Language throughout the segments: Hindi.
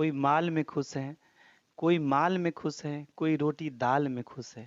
कोई माल में खुश है, कोई माल में खुश है, कोई रोटी दाल में खुश है।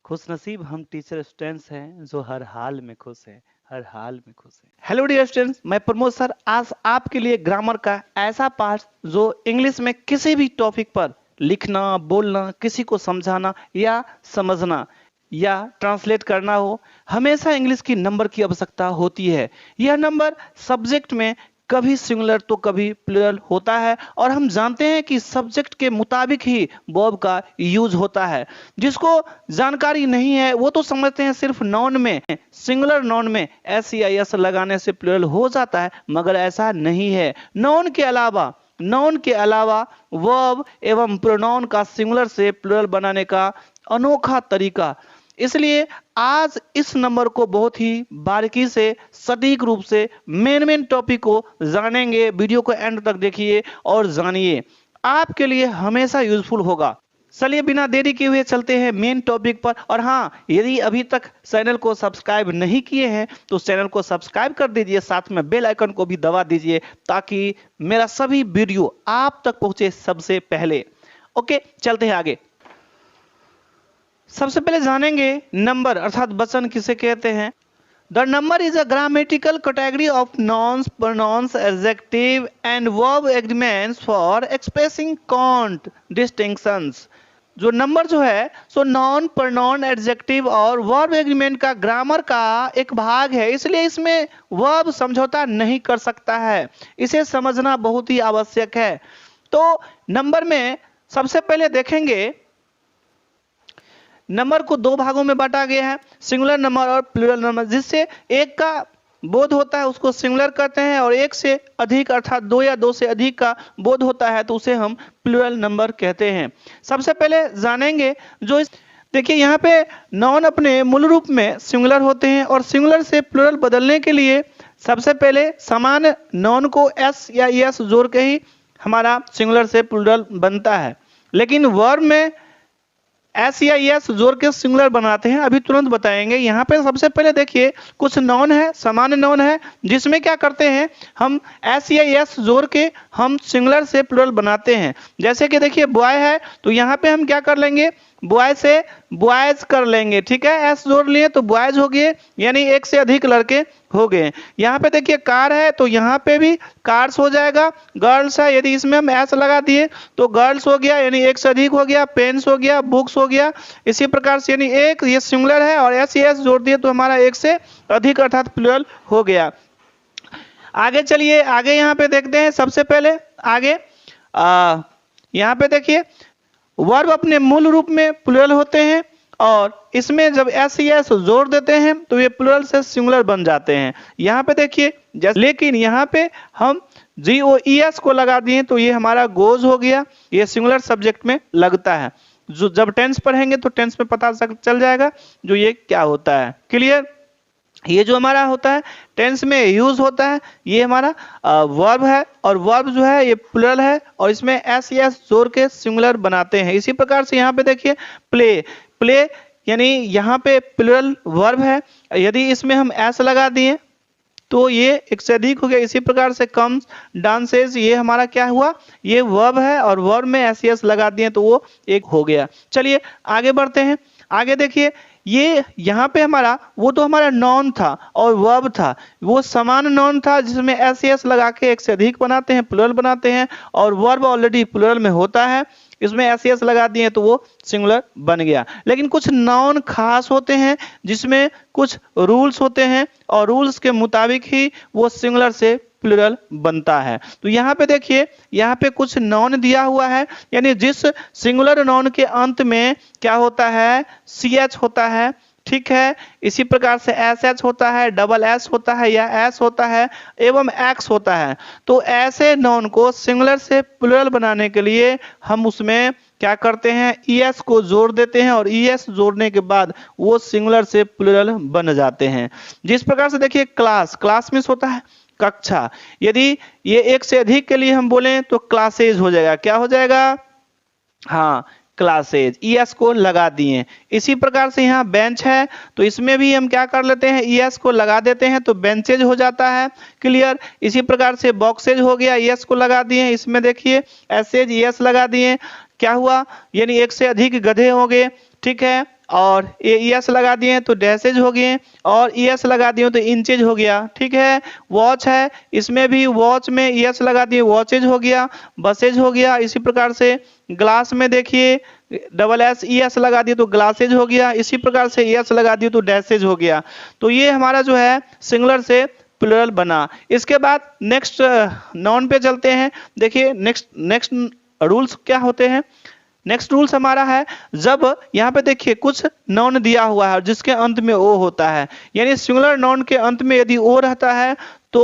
खुशनसीब हम टीचर स्टूडेंट्स हैं जो हर हाल में खुश है, हर हाल में खुश है। हेलो डियर स्टूडेंट्स, मैं प्रमोद सर आज आपके लिए ग्रामर का ऐसा पार्ट जो इंग्लिश में किसी भी टॉपिक पर लिखना, बोलना, किसी को समझाना या समझना या ट्रांसलेट करना हो, हमेशा इंग्लिश की नंबर की आवश्यकता होती है। यह नंबर सब्जेक्ट में कभी सिंगुलर तो कभी प्लूरल होता है और हम जानते हैं कि सब्जेक्ट के मुताबिक ही वर्ब का यूज होता है। जिसको जानकारी नहीं है वो तो समझते हैं सिर्फ नाउन में, सिंगुलर नाउन में एस या एस लगाने से प्लूरल हो जाता है, मगर ऐसा नहीं है। नाउन के अलावा वर्ब एवं प्रोनाउन का सिंगुलर से प्लूरल बनाने का अनोखा तरीका, इसलिए आज इस नंबर को बहुत ही बारीकी से सटीक रूप से मेन टॉपिक को जानेंगे। वीडियो को एंड तक देखिए और जानिए, आपके लिए हमेशा यूजफुल होगा। चलिए बिना देरी किए हुए चलते हैं मेन टॉपिक पर। और हाँ, यदि अभी तक चैनल को सब्सक्राइब नहीं किए हैं तो चैनल को सब्सक्राइब कर दीजिए, साथ में बेल आइकन को भी दबा दीजिए ताकि मेरा सभी वीडियो आप तक पहुंचे सबसे पहले। ओके, चलते हैं आगे। सबसे पहले जानेंगे नंबर अर्थात वचन किसे कहते हैं। The number is a grammatical category of nouns, pronouns, adjective and verb agreements for expressing count distinctions. जो नंबर जो है सो नाउन, प्रोनाउन, एडजेक्टिव और वर्ब एग्रीमेंट का ग्रामर का एक भाग है, इसलिए इसमें वर्ब समझौता नहीं कर सकता है। इसे समझना बहुत ही आवश्यक है। तो नंबर में सबसे पहले देखेंगे, नंबर को दो भागों में बांटा गया है, सिंगुलर नंबर और प्लूरल नंबर। जिससे एक का बोध होता है उसको सिंगुलर कहते हैं और एक से अधिक अर्थात दो या दो से अधिक का बोध होता है तो उसे हम प्लूरल नंबर कहते हैं। सबसे पहले जानेंगे देखिए यहाँ पे नाउन अपने मूल रूप में सिंगुलर होते हैं और सिंगुलर से प्लूरल बदलने के लिए सबसे पहले समान नाउन को एस या एस जोड़ के ही हमारा सिंगुलर से प्लूरल बनता है। लेकिन वर्ब में एस या एस जोड़ के सिंगुलर बनाते हैं, अभी तुरंत बताएंगे। यहाँ पे सबसे पहले देखिए कुछ नाउन है, सामान्य नाउन है, जिसमें क्या करते हैं हम एस या एस जोड़ के हम सिंगुलर से प्लूरल बनाते हैं। जैसे कि देखिए बॉय है तो यहाँ पे हम क्या कर लेंगे, बॉय से बॉयज कर लेंगे, ठीक है। एस जोड़ लिए तो बॉयज हो गए, यानी एक से अधिक लड़के हो गए। यहाँ पे देखिए कार है तो यहाँ पे भी कार्स हो जाएगा। गर्ल्स है, यदि इसमें हम एस लगा दिए तो गर्ल्स हो गया, यानी एक से अधिक हो गया। पेन्स हो गया, बुक्स हो गया। इसी प्रकार से यानी एक ये सिंगुलर है और एस जोड़ दिए तो हमारा एक से अधिक अर्थात प्लूरल हो गया। आगे चलिए, आगे यहाँ पे देखते हैं। सबसे पहले आगे यहाँ पे देखिए वर्ब अपने मूल रूप में प्लूरल होते हैं और इसमें जब एस एस जोड़ देते हैं तो ये प्लूरल से सिंगुलर बन जाते हैं। यहाँ पे देखिए लेकिन यहाँ पे हम GOES को लगा दिए तो ये हमारा गोज हो गया, ये सिंगुलर सब्जेक्ट में लगता है। जो जब टेंस पढ़ेंगे तो टेंस में पता चल जाएगा जो ये क्या होता है। क्लियर? ये जो हमारा होता है टेंस में यूज होता है, ये हमारा वर्ब है और वर्ब जो है ये प्लूरल है और इसमें एस जोड़ के सिंगुलर बनाते हैं। इसी प्रकार से यहाँ पे देखिए प्ले यानी यहाँ पे प्लूरल वर्ब है, यदि इसमें हम एस लगा दिए तो ये एक से अधिक हो गया। इसी प्रकार से कम्स, डांसेस, ये हमारा क्या हुआ, ये वर्ब है और वर्ब में एस लगा दिए तो वो एक हो गया। चलिए आगे बढ़ते हैं। आगे देखिए ये यहाँ पे हमारा वो तो हमारा नॉन था और वर्ब था, वो समान नॉन था जिसमें एस लगा के एक से अधिक बनाते हैं, प्लूरल बनाते हैं और वर्ब ऑलरेडी प्लूरल में होता है, इसमें एस लगा दिए तो वो सिंगुलर बन गया। लेकिन कुछ नाउन खास होते हैं जिसमें कुछ रूल्स होते हैं और रूल्स के मुताबिक ही वो सिंगुलर से प्लूरल बनता है। तो यहाँ पे देखिए यहाँ पे कुछ नाउन दिया हुआ है, यानी जिस सिंगुलर नाउन के अंत में क्या होता है, CH होता है, ठीक है। इसी प्रकार से SH होता है, डबल S होता है या S होता है एवं X होता है। तो ऐसे नाउन को सिंगुलर से प्लूरल बनाने के लिए हम उसमें क्या करते हैं, ES को जोड़ देते हैं और ES जोड़ने के बाद वो सिंगुलर से प्लूरल बन जाते हैं। जिस प्रकार से देखिए क्लास में होता है कक्षा, यदि ये एक से अधिक के लिए हम बोलें तो क्लासेज हो जाएगा। क्या हो जाएगा, हाँ क्लासेज, ईएस को लगा दिए। इसी प्रकार से यहाँ बेंच है तो इसमें भी हम क्या कर लेते हैं, ईएस को लगा देते हैं तो बेंचेज हो जाता है। क्लियर। इसी प्रकार से बॉक्सेज हो गया, ईएस को लगा दिए, इसमें देखिए एसेज ईएस लगा दिए, क्या हुआ, यानी एक से अधिक गधे हो गए। ठीक है, और ईएस लगा दिए तो डैसेज हो गए, और ईएस लगा दिए तो इंचेज हो गया। ठीक है, वॉच है, इसमें भी वॉच में ईएस लगा दिए वॉचेज हो गया, बसेज हो गया। इसी प्रकार से ग्लास में देखिए डबल एस ईएस लगा दिए तो ग्लासेज हो गया। इसी प्रकार से ईएस लगा दिए तो डैसेज हो गया। तो ये हमारा जो है सिंगुलर से प्लूरल बना। इसके बाद नेक्स्ट नाउन पे चलते हैं। देखिए नेक्स्ट रूल्स क्या होते हैं। नेक्स्ट रूल्स हमारा है, जब यहाँ पे देखिए कुछ नाउन दिया हुआ है और जिसके अंत में ओ होता है, यानी सिंगुलर नाउन के अंत में यदि ओ रहता है तो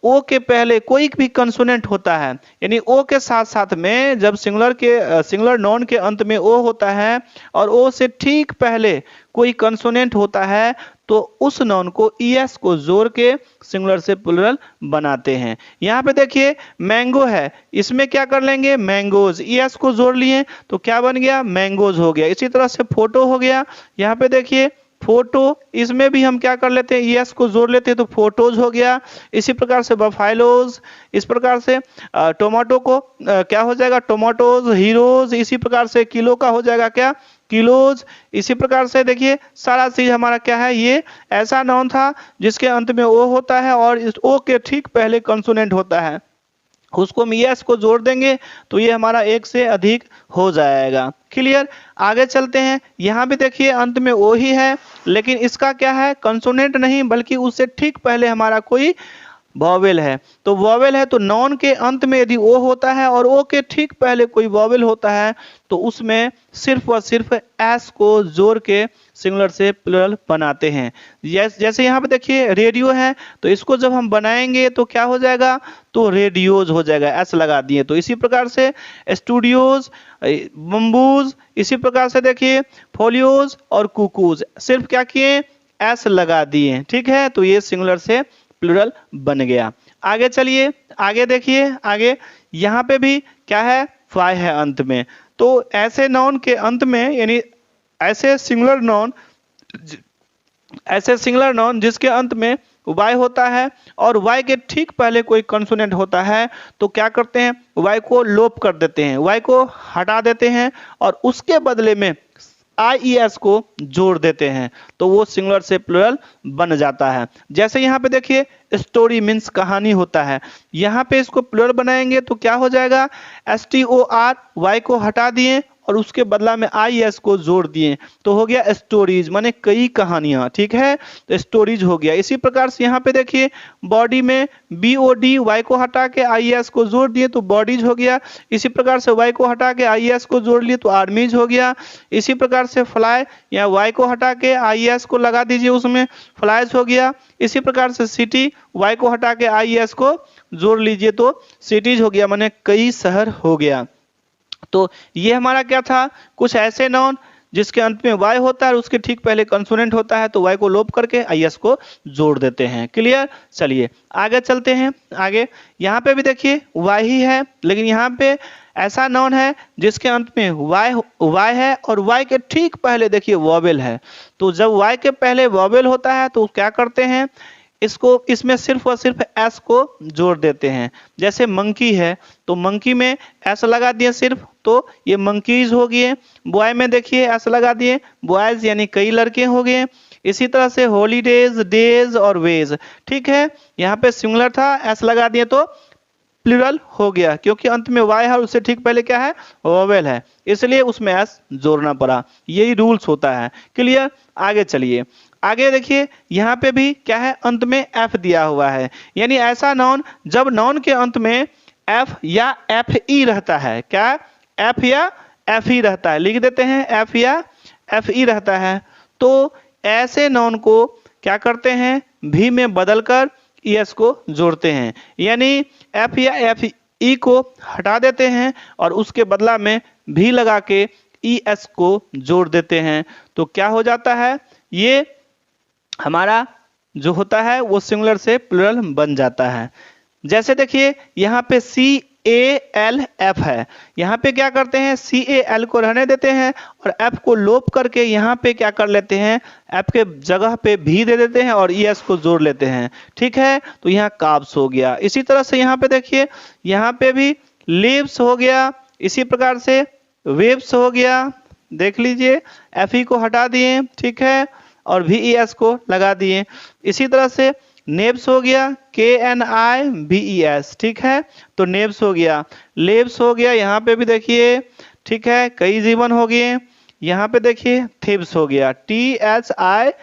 ओ के पहले कोई भी कंसोनेंट होता है, यानी ओ के साथ साथ में जब सिंगुलर नाउन के अंत में ओ होता है और ओ से ठीक पहले कोई कंसोनेंट होता है तो उस नाउन को ईएस को जोड़ के सिंगुलर से प्लूरल बनाते हैं। यहाँ पे देखिए मैंगो है, इसमें क्या कर लेंगे, मैंगोज, ईएस को जोड़ लिए तो क्या बन गया, मैंगोज हो गया। इसी तरह से फोटो हो गया, यहाँ पे देखिए फोटो, इसमें भी हम क्या कर लेते हैं, ईएस को जोड़ लेते हैं तो फोटोज हो गया। इसी प्रकार से बफाइलोज, इस प्रकार से टोमेटो को क्या हो जाएगा, टोमेटोज, हीरोज। इसी प्रकार से किलो का हो जाएगा क्या, किलोज। इसी प्रकार से देखिए सारा चीज हमारा क्या है, ये ऐसा नाउन था जिसके अंत में ओ होता है और इस ओ के ठीक पहले कंसोनेंट होता है, उसको हम ईएस को जोड़ देंगे तो ये हमारा एक से अधिक हो जाएगा। क्लियर। आगे चलते हैं, यहाँ भी देखिए अंत में ओ ही है लेकिन इसका क्या है, कंसोनेंट नहीं बल्कि उससे ठीक पहले हमारा कोई वॉवेल है। तो वॉवेल है तो नॉन के अंत में यदि ओ होता है और ओ के ठीक पहले कोई वॉवेल होता है तो उसमें सिर्फ और सिर्फ एस को जोड़ के सिंगुलर से प्लूरल बनाते हैं। जैसे यहाँ पे देखिए रेडियो है तो इसको जब हम बनाएंगे तो क्या हो जाएगा, तो रेडियोज हो जाएगा, एस लगा दिए। तो इसी प्रकार से स्टूडियोज, बम्बूज, इसी प्रकार से देखिए फोलियोज और कुकूज, सिर्फ क्या किए, एस लगा दिए। ठीक है, तो ये सिंगुलर से प्लूरल बन गया। आगे चलिए, आगे देखिए, आगे यहाँ पे भी क्या है, फाई है अंत में। तो ऐसे नाउन के अंत में, यानी ऐसे सिंगुलर नाउन जिसके अंत में वाई होता है और वाई के ठीक पहले कोई कंसोनेंट होता है तो क्या करते हैं, वाई को लोप कर देते हैं, वाई को हटा देते हैं और उसके बदले में आईईएस को जोड़ देते हैं तो वो सिंगुलर से प्लूरल बन जाता है। जैसे यहाँ पे देखिए स्टोरी मीन्स कहानी होता है, यहाँ पे इसको प्लूरल बनाएंगे तो क्या हो जाएगा, STOR, वाई को हटा दिए और उसके बदला में आईएस को जोड़ दिए तो हो गया स्टोरीज, माने कई कहानियां। ठीक है, तो स्टोरीज हो गया। इसी प्रकार से यहाँ पे देखिए बॉडी में BOD, वाई को हटा के आईएस को जोड़ दिए तो बॉडीज हो गया। इसी प्रकार से वाई को हटा के आईएस को जोड़ लिए तो आर्मीज हो गया। इसी प्रकार से फ्लाई, या वाई को हटा के आईएस को लगा दीजिए उसमें फ्लाइज हो गया। इसी प्रकार से सिटी, वाई को हटा के आईएस को जोड़ लीजिए तो सिटीज हो गया, माने कई शहर हो गया। तो ये हमारा क्या था, कुछ ऐसे नाउन जिसके अंत में वाई होता है और उसके ठीक पहले कंसोनेंट होता है तो वाई को लोप करके आईएस को जोड़ देते हैं। क्लियर। चलिए आगे चलते हैं। आगे यहाँ पे भी देखिए वाई ही है लेकिन यहाँ पे ऐसा नाउन है जिसके अंत में वाई है और वाई के ठीक पहले देखिए वॉवेल है। तो जब वाई के पहले वॉवेल होता है तो क्या करते हैं, इसमें सिर्फ और सिर्फ एस को जोड़ देते हैं। जैसे मंकी है तो मंकी में एस लगा दिए सिर्फ तो ये मंकीज हो गए। बॉय में देखिए एस लगा दिए, बॉयज यानी कई लड़के हो गए। इसी तरह से हॉलीडेज, डेज और वेज। ठीक है, यहाँ पे सिंगुलर था, एस लगा दिए तो प्लूरल हो गया क्योंकि अंत में वाई है और उससे ठीक पहले क्या है, वोवेल है, इसलिए उसमें एस जोड़ना पड़ा। यही रूल्स होता है। क्लियर। आगे चलिए, आगे देखिए यहाँ पे भी क्या है, अंत में एफ दिया हुआ है, यानी ऐसा नाउन जब नाउन के अंत में एफ या एफ ई रहता है, क्या एफ या एफ ई रहता है, लिख देते हैं एफ या एफ ई रहता है तो ऐसे नाउन को क्या करते हैं, भी में बदलकर ईएस को जोड़ते हैं, यानी एफ या एफ ई को हटा देते हैं और उसके बदला में भी लगा के ईएस को जोड़ देते हैं तो क्या हो जाता है, ये हमारा जो होता है वो सिंगुलर से प्लूरल बन जाता है। जैसे देखिए यहाँ पे CALF है। यहाँ पे क्या करते हैं, CAL को रहने देते हैं और F को लोप करके यहाँ पे क्या कर लेते हैं, F के जगह पे V दे देते हैं और ES को जोड़ लेते हैं। ठीक है, तो यहाँ काब्स हो गया। इसी तरह से यहाँ पे देखिए, यहाँ पे भी लीव्स हो गया, इसी प्रकार से वेव्स हो गया। देख लीजिए, FE को हटा दिए, ठीक है, और VES को लगा दिए। इसी तरह से नेब्स हो गया, KNIVES, ठीक है, तो नेब्स हो गया। लेब्स हो गया, यहाँ पे भी देखिए, ठीक है, कई जीवन हो गए। यहाँ पे देखिए थिब्स हो गया, THIEVES,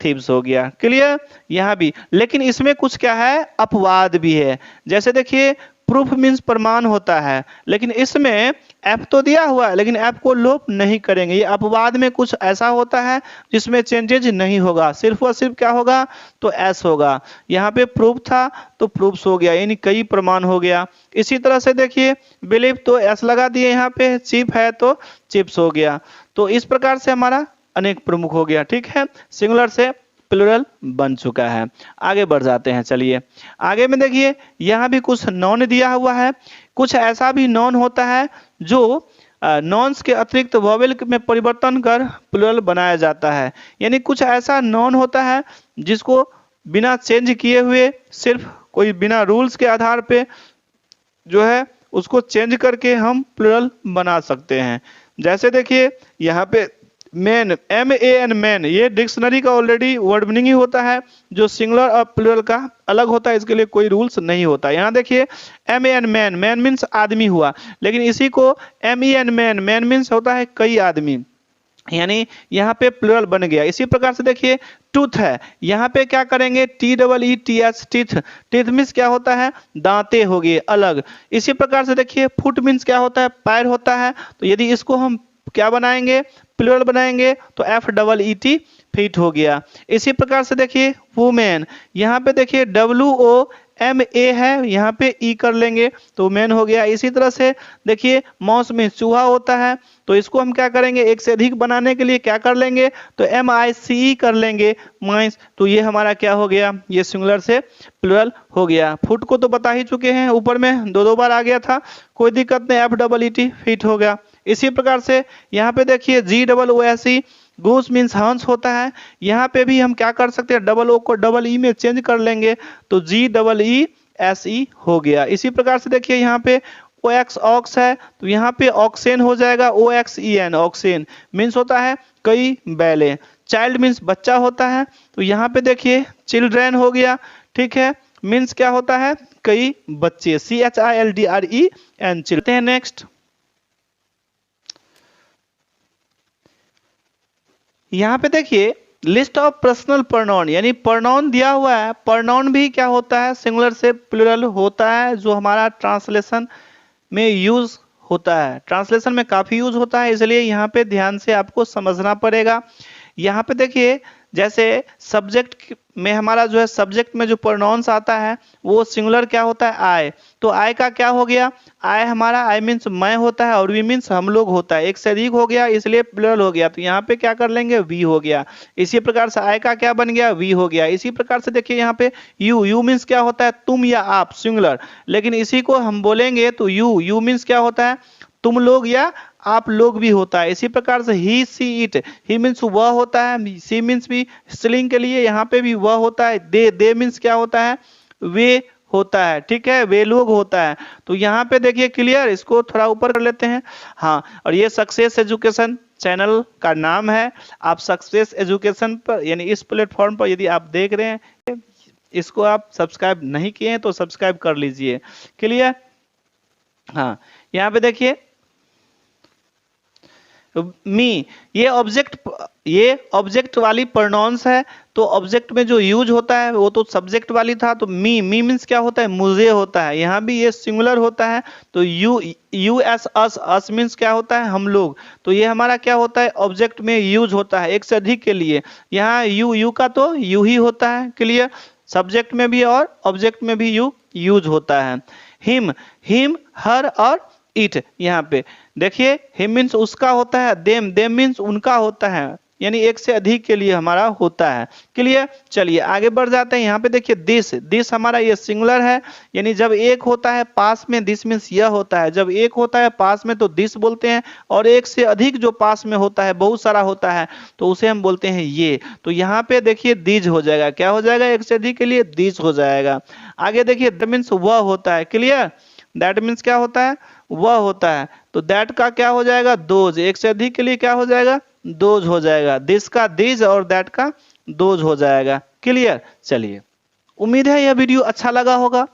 थिब्स हो गया। क्लियर, यहाँ भी। लेकिन इसमें कुछ क्या है, अपवाद भी है। जैसे देखिए, प्रूफ मीन्स प्रमाण होता है, लेकिन इसमें F तो दिया हुआ है लेकिन F को लोप नहीं करेंगे। ये अपवाद में कुछ ऐसा होता है जिसमें चेंजेज नहीं होगा, सिर्फ और सिर्फ क्या होगा, तो S होगा। यहाँ पे प्रूफ था तो प्रूफ्स हो गया, यानी कई प्रमाण हो गया। इसी तरह से देखिए, बिलीव तो S लगा दिए, यहाँ पे चिप है तो चिप्स हो गया। तो इस प्रकार से हमारा अनेक प्रमुख हो गया। ठीक है, सिंगुलर से प्लूरल बन चुका है। आगे बढ़ जाते हैं, चलिए आगे में देखिए, यहाँ भी कुछ नॉन दिया हुआ है। कुछ ऐसा भी नॉन होता है जो नॉन्स के अतिरिक्त वोवेल में परिवर्तन कर प्लूरल बनाया जाता है। यानी कुछ ऐसा नॉन होता है जिसको बिना चेंज किए हुए, सिर्फ कोई बिना रूल्स के आधार पे जो है उसको चेंज करके हम प्लूरल बना सकते हैं। जैसे देखिए, यहाँ पे मैन, MAN, मैन, ये डिक्शनरी का ऑलरेडी वर्ड मीनिंग ही होता है, जो सिंगुलर और प्लूरल का अलग होता है, इसके लिए कोई रूल्स नहीं होता। यहाँ देखिए, MAN, मैन, मैन मीन्स आदमी हुआ, लेकिन इसी को MEN, मैन, मैन मीन्स होता है कई आदमी, यानी यहाँ पे प्लूरल बन गया। इसी प्रकार से देखिए, टूथ है, यहाँ पे क्या करेंगे, TEETH, टीथ, टीथ मीन्स क्या होता है, दांते हो गए अलग। इसी प्रकार से देखिए, फुट मीन्स क्या होता है, पैर होता है, तो यदि इसको हम क्या बनाएंगे, प्लूरल बनाएंगे तो FEET, फीट हो गया। इसी प्रकार से देखिए, वुमेन, यहाँ पे देखिए WOMA है, यहाँ पे E कर लेंगे तो मैन हो गया। इसी तरह से देखिए, माउस में चूहा होता है, तो इसको हम क्या करेंगे, एक से अधिक बनाने के लिए क्या कर लेंगे, तो MICE कर लेंगे, माइस, तो ये हमारा क्या हो गया, ये सिंगुलर से प्लूरल हो गया। फुट को तो बता ही चुके हैं, ऊपर में दो बार आ गया था, कोई दिक्कत नहीं, FEET, फीट हो गया। इसी प्रकार से यहाँ पे देखिए, GOOSE, गूस मीन्स हंस होता है, यहाँ पे भी हम क्या कर सकते हैं, O को EE में चेंज कर लेंगे तो GEESE हो गया। इसी प्रकार से देखिए, यहाँ पे OX, ऑक्स है, तो यहाँ पे ऑक्सेन हो जाएगा, OXEN, ऑक्सेन मीन्स होता है कई बैले। चाइल्ड मीन्स बच्चा होता है, तो यहाँ पे देखिए चिल्ड्रेन हो गया। ठीक है, मीन्स क्या होता है, कई बच्चे, CHILDREN, चलते हैं नेक्स्ट। यहाँ पे देखिए, लिस्ट ऑफ पर्सनल प्रोनाउन, यानी प्रोनाउन दिया हुआ है। प्रोनाउन भी क्या होता है, सिंगुलर से प्लूरल होता है, जो हमारा ट्रांसलेशन में यूज होता है। ट्रांसलेशन में काफी यूज होता है, इसलिए यहाँ पे ध्यान से आपको समझना पड़ेगा। यहाँ पे देखिए, जैसे सब्जेक्ट में हमारा जो है, सब्जेक्ट में जो प्रोनाउंस आता है वो सिंगुलर क्या होता है, आई, तो आई का क्या हो गया, आई हमारा, आई मीन्स मैं होता है और वी मीन्स हम लोग होता है, एक से अधिक हो गया इसलिए प्लूरल हो गया, तो यहाँ पे क्या कर लेंगे, वी हो गया। इसी प्रकार से आई का क्या बन गया, वी हो गया। इसी प्रकार से देखिए, यहाँ पे यू, यू मीन्स क्या होता है, तुम या आप, सिंगुलर, लेकिन इसी को हम बोलेंगे तो यू, यू मीन्स क्या होता है, तुम लोग या आप लोग भी होता है। इसी प्रकार से ही, सी, इट, ही मीन्स वह होता है, सी मीन्स भी स्त्रीलिंग के लिए यहाँ पे भी वह होता है। दे मीन्स क्या होता है, वे होता है। ठीक है, वे लोग होता है। तो यहाँ पे देखिए क्लियर, इसको थोड़ा ऊपर कर लेते हैं। हाँ, और ये सक्सेस एजुकेशन चैनल का नाम है। आप सक्सेस एजुकेशन पर, यानी इस प्लेटफॉर्म पर यदि आप देख रहे हैं, इसको आप सब्सक्राइब नहीं किए हैं तो सब्सक्राइब कर लीजिए। क्लियर, हाँ, यहाँ पे देखिए, मी, ये ऑब्जेक्ट वाली प्रोनाउंस है, तो ऑब्जेक्ट में जो यूज होता है वो तो सब्जेक्ट वाली था, तो मी मीन्स क्या होता है, मुझे होता है। यहाँ भी ये सिंगुलर होता है, तो यू एस, अस मीन्स क्या होता है, हम लोग, तो ये हमारा क्या होता है, ऑब्जेक्ट में यूज होता है एक से अधिक के लिए। यहाँ यू का तो यू ही होता है। क्लियर, सब्जेक्ट में भी और ऑब्जेक्ट में भी यू यूज होता है। हिम, हर और इट, यहाँ पे देखिए, हिम मीन्स उसका होता है, देम मीन्स उनका होता है, यानी एक से अधिक के लिए हमारा होता है। क्लियर, चलिए आगे बढ़ जाते हैं। यहाँ पे देखिए दिस, दिस हमारा ये सिंगुलर है, यानी जब एक होता है पास में दिस मीन्स यह होता है, जब एक होता है पास में तो दिस बोलते हैं, और एक से अधिक जो पास में होता है, बहुत सारा होता है, तो उसे हम बोलते हैं ये। तो यहाँ पे देखिए दीज हो जाएगा, क्या हो जाएगा, एक से अधिक के लिए दीज हो जाएगा। आगे देखिए दैट मीन्स वह होता है। क्लियर, दैट मीन्स क्या होता है, वह होता है, तो दैट का क्या हो जाएगा, दोज, एक से अधिक के लिए क्या हो जाएगा, दोज हो जाएगा। दिस का दिज और दैट का दोज हो जाएगा। क्लियर, चलिए उम्मीद है यह वीडियो अच्छा लगा होगा।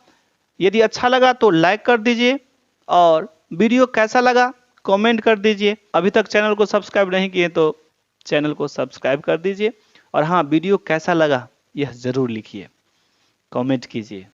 यदि अच्छा लगा तो लाइक कर दीजिए, और वीडियो कैसा लगा कमेंट कर दीजिए। अभी तक चैनल को सब्सक्राइब नहीं किए तो चैनल को सब्सक्राइब कर दीजिए, और हाँ वीडियो कैसा लगा यह जरूर लिखिए, कमेंट कीजिए।